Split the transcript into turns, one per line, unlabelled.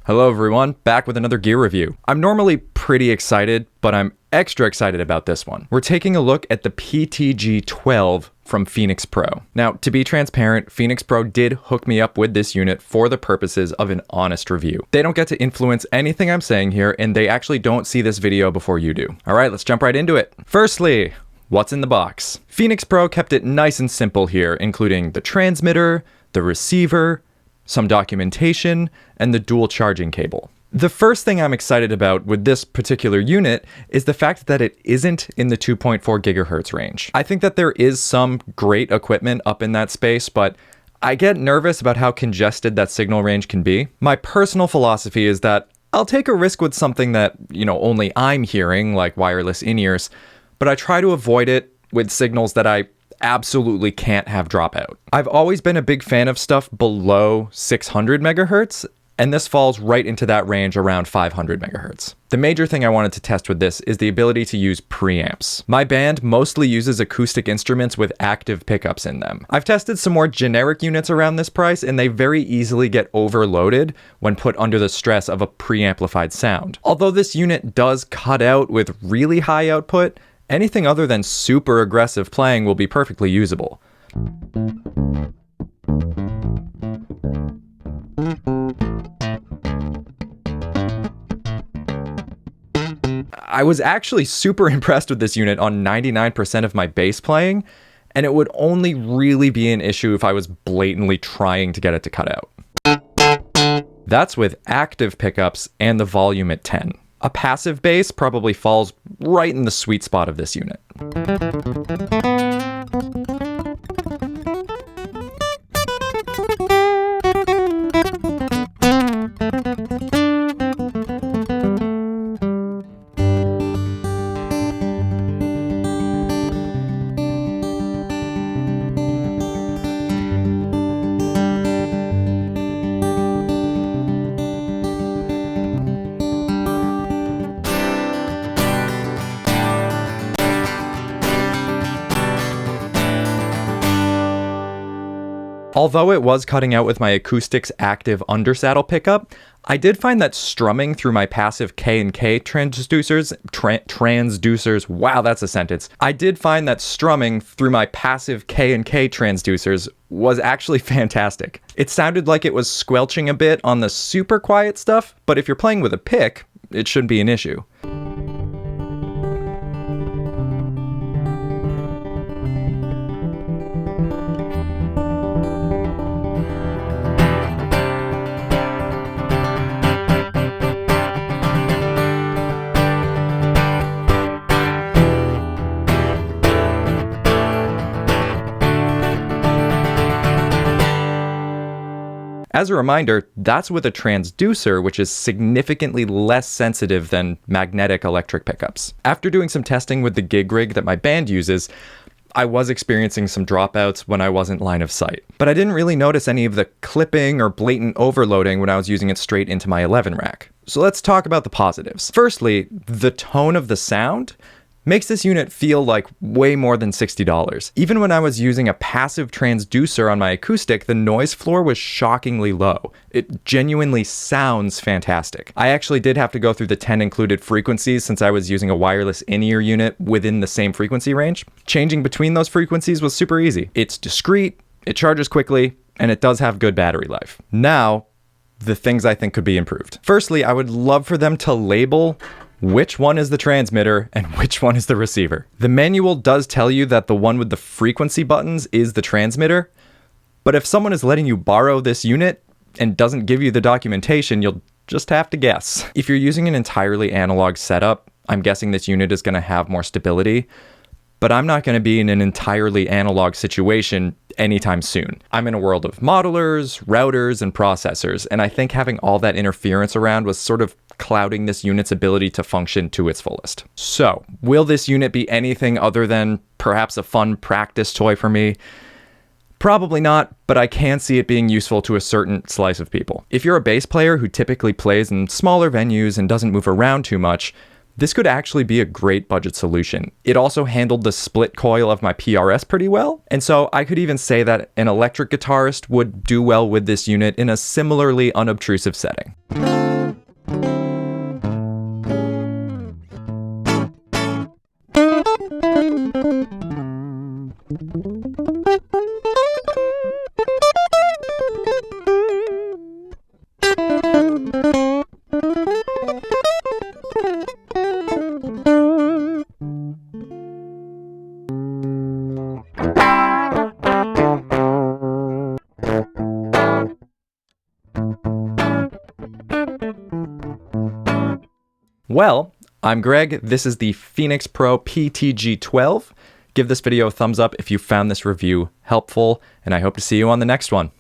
Hello everyone, back with another gear review. I'm normally pretty excited, but I'm extra excited about this one. We're taking a look at the PTG-12 from Phenyx Pro. Now, to be transparent, Phenyx Pro did hook me up with this unit for the purposes of an honest review. They don't get to influence anything I'm saying here, and they actually don't see this video before you do. All right, let's jump right into it. Firstly, what's in the box? Phenyx Pro kept it nice and simple here, including the transmitter, the receiver, some documentation, and the dual charging cable. The first thing I'm excited about with this particular unit is the fact that it isn't in the 2.4 gigahertz range. I think that there is some great equipment up in that space, but I get nervous about how congested that signal range can be. My personal philosophy is that I'll take a risk with something that, only I'm hearing, like wireless in-ears, but I try to avoid it with signals that I absolutely can't have dropout. I've always been a big fan of stuff below 600 megahertz, and this falls right into that range around 500 megahertz. The major thing I wanted to test with this is the ability to use preamps. My band mostly uses acoustic instruments with active pickups in them. I've tested some more generic units around this price, and they very easily get overloaded when put under the stress of a preamplified sound. Although this unit does cut out with really high output, anything other than super aggressive playing will be perfectly usable. I was actually super impressed with this unit on 99% of my bass playing, and it would only really be an issue if I was blatantly trying to get it to cut out. That's with active pickups and the volume at 10. A passive bass probably falls right in the sweet spot of this unit. Although it was cutting out with my Acoustic's active undersaddle pickup, I did find that strumming through my passive K and K transducers, wow, that's a sentence. I did find that strumming through my passive K and K transducers was actually fantastic. It sounded like it was squelching a bit on the super quiet stuff, but if you're playing with a pick, it shouldn't be an issue. As a reminder, that's with a transducer, which is significantly less sensitive than magnetic electric pickups. After doing some testing with the gig rig that my band uses, I was experiencing some dropouts when I wasn't line of sight. But I didn't really notice any of the clipping or blatant overloading when I was using it straight into my 11 rack. So let's talk about the positives. Firstly, the tone of the sound makes this unit feel like way more than $60. Even when I was using a passive transducer on my Acoustic, the noise floor was shockingly low. It genuinely sounds fantastic. I actually did have to go through the 10 included frequencies since I was using a wireless in-ear unit within the same frequency range. Changing between those frequencies was super easy. It's discreet, it charges quickly, and it does have good battery life. Now, the things I think could be improved. Firstly, I would love for them to label which one is the transmitter and which one is the receiver. The manual does tell you that the one with the frequency buttons is the transmitter, but if someone is letting you borrow this unit and doesn't give you the documentation, you'll just have to guess. If you're using an entirely analog setup, I'm guessing this unit is going to have more stability, but I'm not going to be in an entirely analog situation anytime soon. I'm in a world of modelers, routers, and processors, and I think having all that interference around was sort of clouding this unit's ability to function to its fullest. So, will this unit be anything other than perhaps a fun practice toy for me? Probably not, but I can see it being useful to a certain slice of people. If you're a bass player who typically plays in smaller venues and doesn't move around too much, this could actually be a great budget solution. It also handled the split coil of my PRS pretty well, and so I could even say that an electric guitarist would do well with this unit in a similarly unobtrusive setting. Well, I'm Greg. This is the Phenyx Pro PTG-12. Give this video a thumbs up if you found this review helpful, and I hope to see you on the next one.